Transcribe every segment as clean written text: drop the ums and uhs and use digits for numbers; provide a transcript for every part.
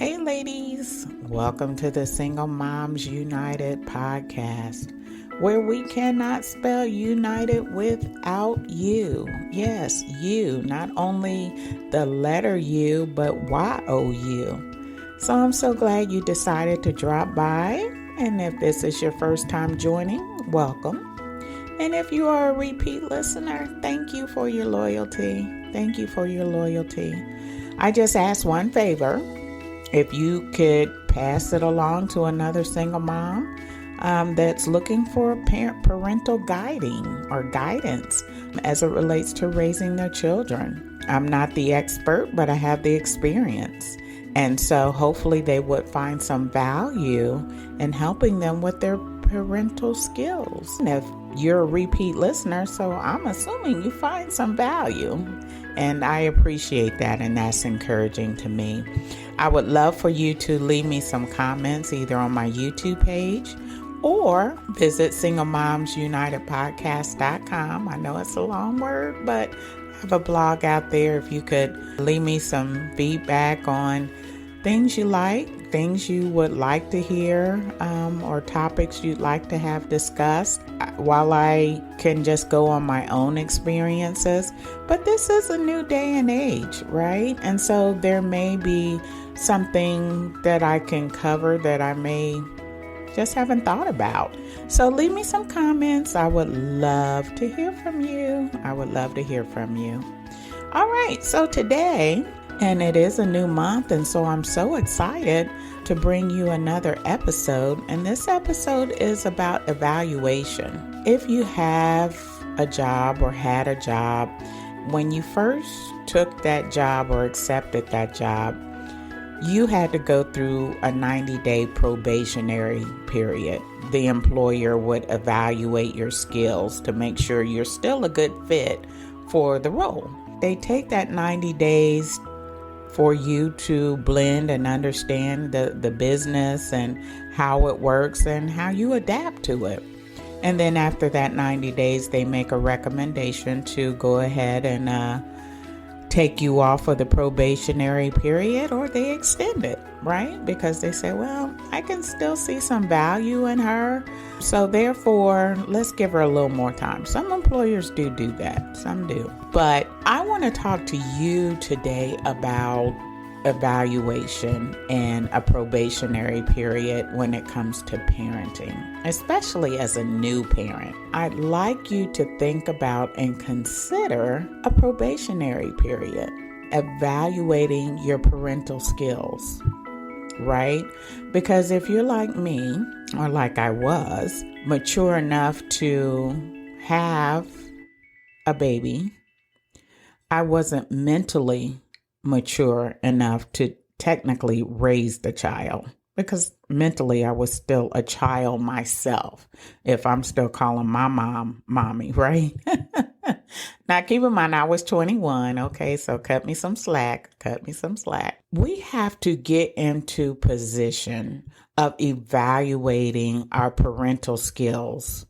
Hey ladies, welcome to the Single Moms United podcast, where we cannot spell united without you. Yes, you, not only the letter U, but Y-O-U. So I'm so glad you decided to drop by, and if this is your first time joining, welcome. And if you are a repeat listener, thank you for your loyalty. Thank you for your loyalty. I just ask one favor. If you could pass it along to another single mom that's looking for parental guiding or guidance as it relates to raising their children. I'm not the expert, but I have the experience. And so hopefully they would find some value in helping them with their parental skills. And if you're a repeat listener, so I'm assuming you find some value. And I appreciate that, and that's encouraging to me. I would love for you to leave me some comments either on my YouTube page or visit singlemomsunitedpodcast.com. I know it's a long word, but I have a blog out there. If you could leave me some feedback on things you like, things you would like to hear, or topics you'd like to have discussed, while I can just go on my own experiences. But this is a new day and age, right? And so there may be something that I can cover that I may just haven't thought about. So leave me some comments. I would love to hear from you. All right, so today, and it is a new month, and so I'm so excited to bring you another episode. And this episode is about evaluation. If you have a job or had a job, when you first took that job or accepted that job, you had to go through a 90-day probationary period. The employer would evaluate your skills to make sure you're still a good fit for the role. They take that 90 days for you to blend and understand the business and how it works and how you adapt to it. And then after that 90 days, they make a recommendation to go ahead and take you off of the probationary period, or they extend it, right? Because they say, well, I can still see some value in her. So therefore, let's give her a little more time. Some employers do that. Some do. But I want to talk to you today about evaluation and a probationary period when it comes to parenting, especially as a new parent. I'd like you to think about and consider a probationary period, evaluating your parental skills, right? Because if you're like me, or like I was, mature enough to have a baby, I wasn't mentally mature enough to technically raise the child, because mentally I was still a child myself, if I'm still calling my mom mommy, right? Now keep in mind, I was 21. Okay, so cut me some slack. We have to get into position of evaluating our parental skills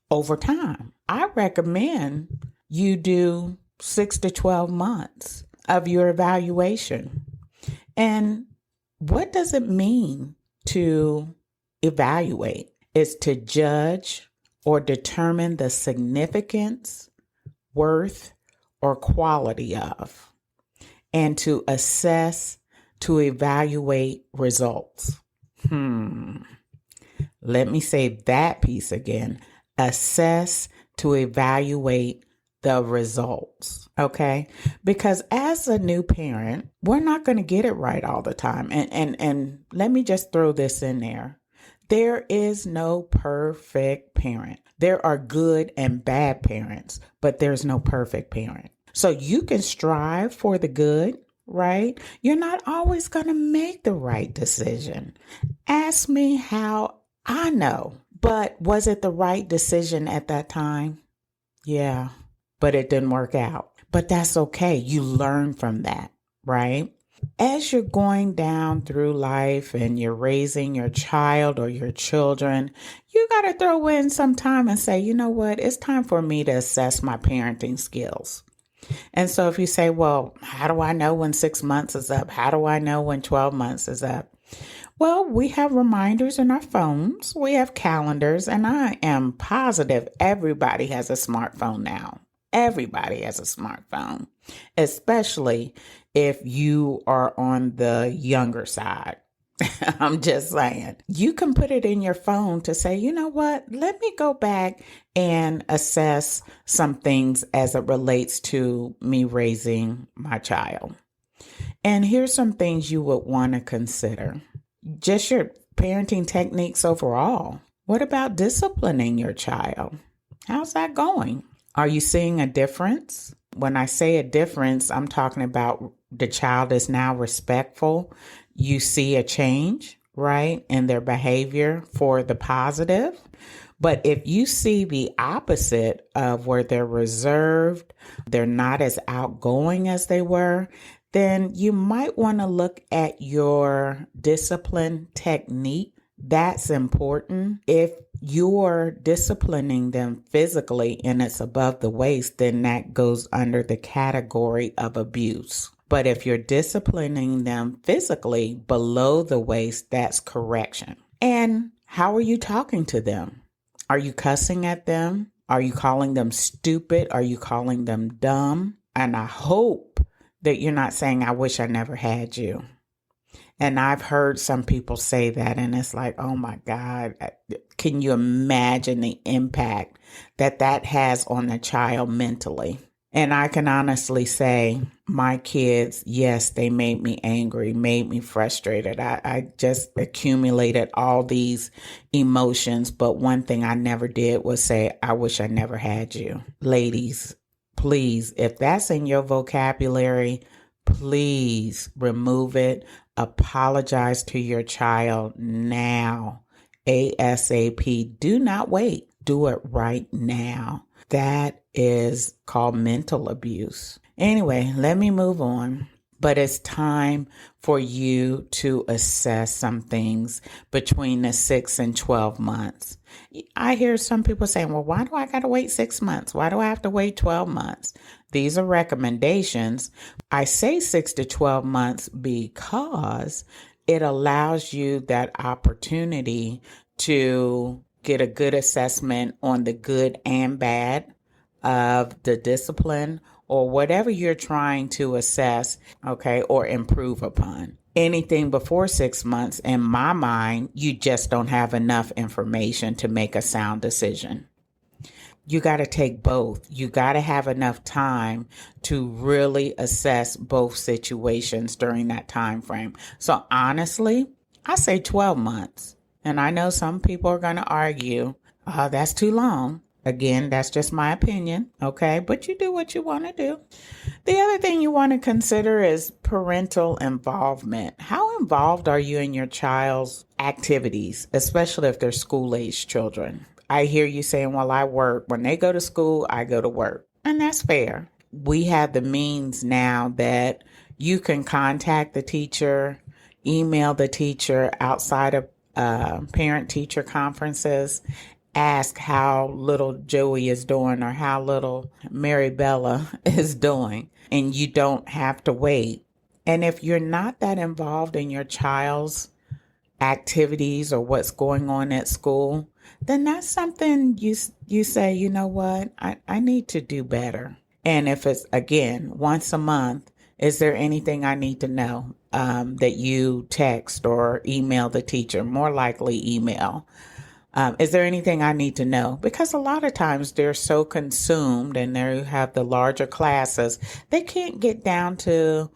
over time. I recommend you do 6 to 12 months of your evaluation. And what does it mean to evaluate? It's to judge or determine the significance, worth, or quality of, and to assess, to evaluate results. Let me say that piece again. Assess, to evaluate the results, okay? Because as a new parent, we're not going to get it right all the time. And let me just throw this in there. There is no perfect parent. There are good and bad parents, but there's no perfect parent. So you can strive for the good, right? You're not always going to make the right decision. Ask me how I know, but was it the right decision at that time? Yeah. But it didn't work out. But that's okay. You learn from that, right? As you're going down through life and you're raising your child or your children, you got to throw in some time and say, you know what? It's time for me to assess my parenting skills. And so if you say, well, how do I know when 6 months is up? How do I know when 12 months is up? Well, we have reminders in our phones. We have calendars, and I am positive everybody has a smartphone now. Everybody has a smartphone, especially if you are on the younger side. I'm just saying. You can put it in your phone to say, you know what? Let me go back and assess some things as it relates to me raising my child. And here's some things you would want to consider. Just your parenting techniques overall. What about disciplining your child? How's that going? Are you seeing a difference? When I say a difference, I'm talking about the child is now respectful. You see a change, right, in their behavior for the positive. But if you see the opposite of where they're reserved, they're not as outgoing as they were, then you might want to look at your discipline technique. That's important. If you're disciplining them physically and it's above the waist, then that goes under the category of abuse. But if you're disciplining them physically below the waist, that's correction. And how are you talking to them? Are you cussing at them? Are you calling them stupid? Are you calling them dumb? And I hope that you're not saying, I wish I never had you. And I've heard some people say that, and it's like, oh my God, can you imagine the impact that that has on a child mentally? And I can honestly say my kids, yes, they made me angry, made me frustrated. I just accumulated all these emotions. But one thing I never did was say, I wish I never had you. Ladies, please, if that's in your vocabulary, please remove it. Apologize to your child now. ASAP. Do not wait. Do it right now. That is called mental abuse. Anyway, let me move on. But it's time for you to assess some things between the 6 and 12 months. I hear some people saying, well, why do I got to wait 6 months? Why do I have to wait 12 months? These are recommendations. I say 6 to 12 months because it allows you that opportunity to get a good assessment on the good and bad of the discipline or whatever you're trying to assess, okay, or improve upon. Anything before 6 months, in my mind, you just don't have enough information to make a sound decision. You got to take both. You got to have enough time to really assess both situations during that time frame. So honestly, I say 12 months. And I know some people are going to argue, that's too long. Again, that's just my opinion, okay? But you do what you want to do. The other thing you want to consider is parental involvement. How involved are you in your child's activities, especially if they're school-age children? I hear you saying, well, I work. When they go to school, I go to work. And that's fair. We have the means now that you can contact the teacher, email the teacher outside of parent-teacher conferences, ask how little Joey is doing or how little Mary Bella is doing, and you don't have to wait. And if you're not that involved in your child's activities or what's going on at school, then that's something you say, you know what, I need to do better. And if it's, again, once a month, is there anything I need to know that you text or email the teacher? More likely email. Is there anything I need to know? Because a lot of times they're so consumed and they have the larger classes, they can't get down to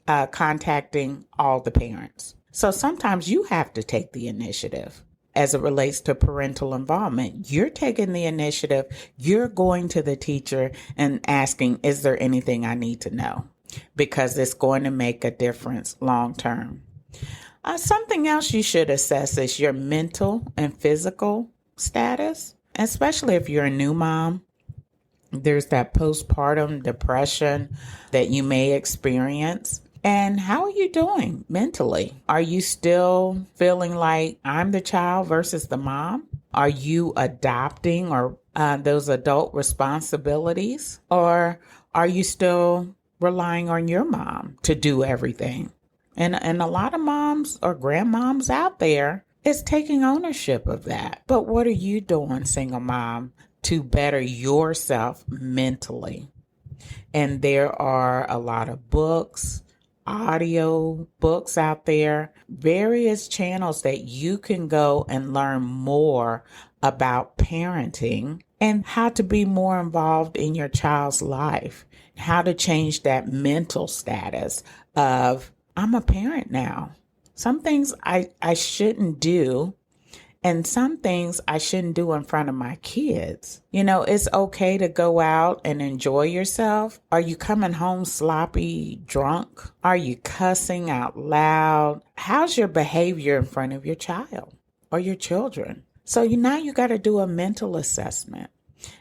contacting all the parents. So sometimes you have to take the initiative as it relates to parental involvement. You're taking the initiative. You're going to the teacher and asking, is there anything I need to know? Because it's going to make a difference long term. Something else you should assess is your mental and physical status, especially if you're a new mom. There's that postpartum depression that you may experience. And how are you doing mentally? Are you still feeling like I'm the child versus the mom? Are you adopting or those adult responsibilities? Or Are you still relying on your mom to do everything? And a lot of moms or grandmoms out there is taking ownership of that. But what are you doing, single mom, to better yourself mentally? And there are a lot of books, audio books out there, various channels that you can go and learn more about parenting and how to be more involved in your child's life, how to change that mental status of, I'm a parent now. Some things I shouldn't do, and some things I shouldn't do in front of my kids. You know, it's okay to go out and enjoy yourself. Are you coming home sloppy drunk? Are you cussing out loud? How's your behavior in front of your child or your children? So now you got to do a mental assessment.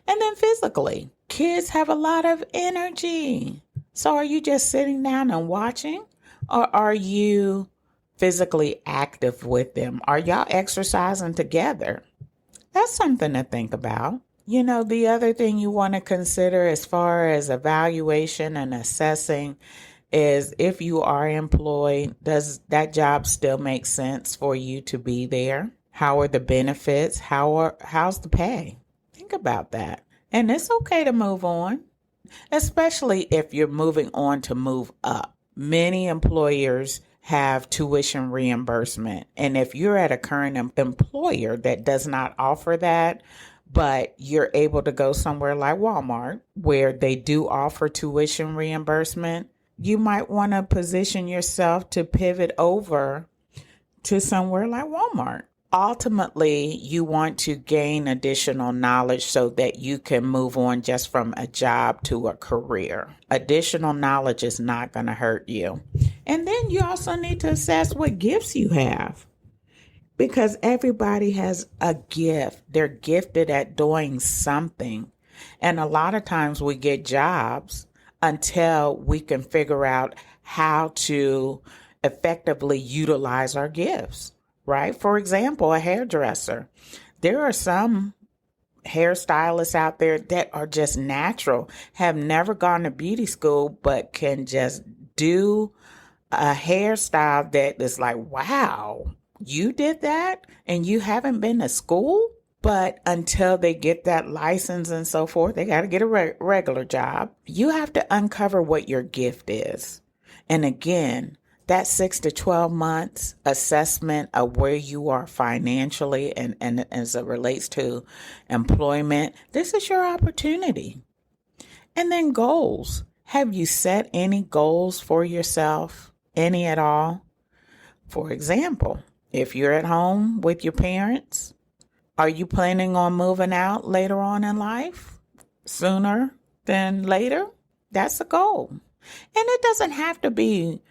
And then physically, kids have a lot of energy. So are you just sitting down and watching, or are you physically active with them? Are y'all exercising together? That's something to think about. You know, the other thing you want to consider as far as evaluation and assessing is, if you are employed, does that job still make sense for you to be there? How are the benefits? How's the pay? Think about that. And it's okay to move on, especially if you're moving on to move up. Many employers have tuition reimbursement. And if you're at a current employer that does not offer that, but you're able to go somewhere like Walmart where they do offer tuition reimbursement, you might want to position yourself to pivot over to somewhere like Walmart. Ultimately, you want to gain additional knowledge so that you can move on just from a job to a career. Additional knowledge is not going to hurt you. And then you also need to assess what gifts you have, because everybody has a gift. They're gifted at doing something. And a lot of times we get jobs until we can figure out how to effectively utilize our gifts. Right? For example, a hairdresser. There are some hairstylists out there that are just natural, have never gone to beauty school, but can just do a hairstyle that is like, wow, you did that and you haven't been to school? But until they get that license and so forth, they got to get a regular job. You have to uncover what your gift is. And again, that 6 to 12 months assessment of where you are financially and as it relates to employment, this is your opportunity. And then goals. Have you set any goals for yourself? Any at all? For example, if you're at home with your parents, are you planning on moving out later on in life? Sooner than later? That's a goal. And it doesn't have to be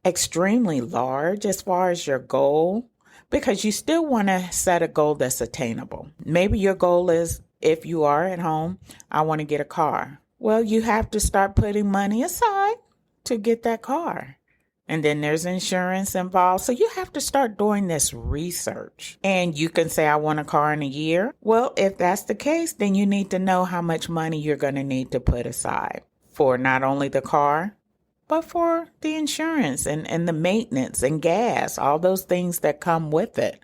extremely large as far as your goal, because you still want to set a goal that's attainable. Maybe your goal is, if you are at home, I want to get a car. Well, you have to start putting money aside to get that car. And then there's insurance involved. So you have to start doing this research. And you can say, I want a car in a year. Well, if that's the case, then you need to know how much money you're going to need to put aside for not only the car, but for the insurance and the maintenance and gas, all those things that come with it.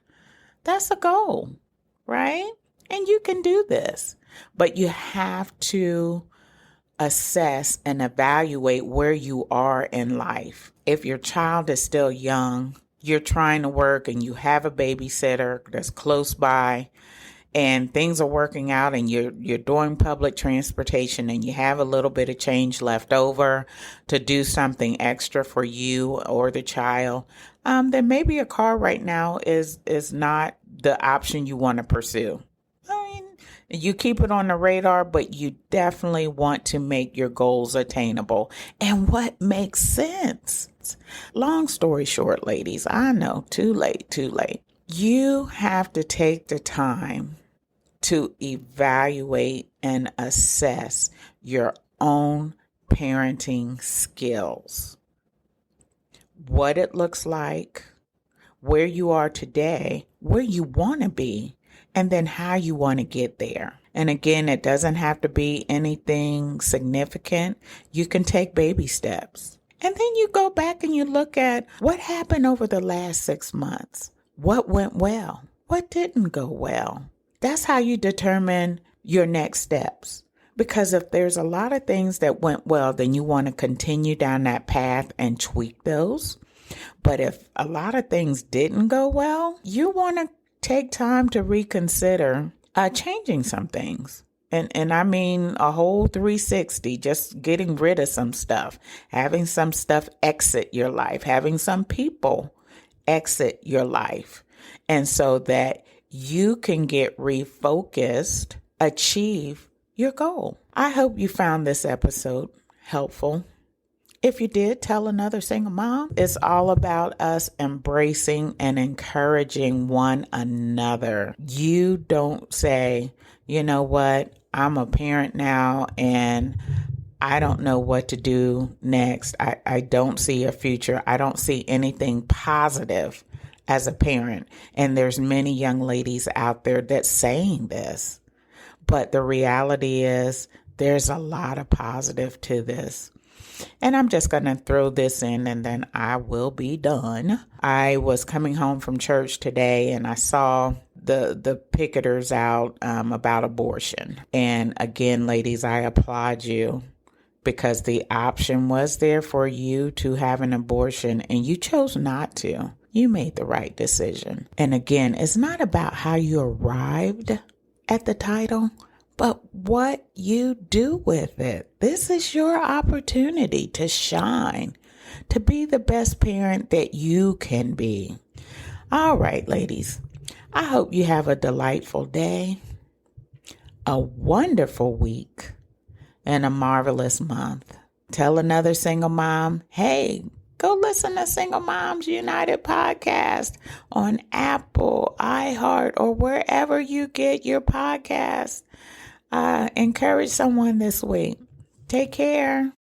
That's a goal, right? And you can do this, but you have to assess and evaluate where you are in life. If your child is still young, you're trying to work and you have a babysitter that's close by, and things are working out and you're doing public transportation and you have a little bit of change left over to do something extra for you or the child, then maybe a car right now is not the option you want to pursue. I mean, you keep it on the radar, but you definitely want to make your goals attainable. And what makes sense? Long story short, ladies, I know, too late. You have to take the time to evaluate and assess your own parenting skills, what it looks like, where you are today, where you want to be, and then how you want to get there. And again, it doesn't have to be anything significant. You can take baby steps. And then you go back and you look at what happened over the last 6 months. What went well? What didn't go well? That's how you determine your next steps. Because if there's a lot of things that went well, then you want to continue down that path and tweak those. But if a lot of things didn't go well, you want to take time to reconsider changing some things. And I mean a whole 360, just getting rid of some stuff, having some stuff exit your life, having some people exit your life. And so that you can get refocused, achieve your goal. I hope you found this episode helpful. If you did, tell another single mom. It's all about us embracing and encouraging one another. You don't say, you know what, I'm a parent now and I don't know what to do next. I don't see a future. I don't see anything positive as a parent. And there's many young ladies out there that's saying this. But the reality is there's a lot of positive to this. And I'm just going to throw this in and then I will be done. I was coming home from church today and I saw the picketers out about abortion. And again, ladies, I applaud you because the option was there for you to have an abortion and you chose not to. You made the right decision. And again, it's not about how you arrived at the title, but what you do with it. This is your opportunity to shine, to be the best parent that you can be. All right, ladies, I hope you have a delightful day, a wonderful week, and a marvelous month. Tell another single mom, hey, go listen to Single Moms United podcast on Apple, iHeart, or wherever you get your podcasts. Encourage someone this week. Take care.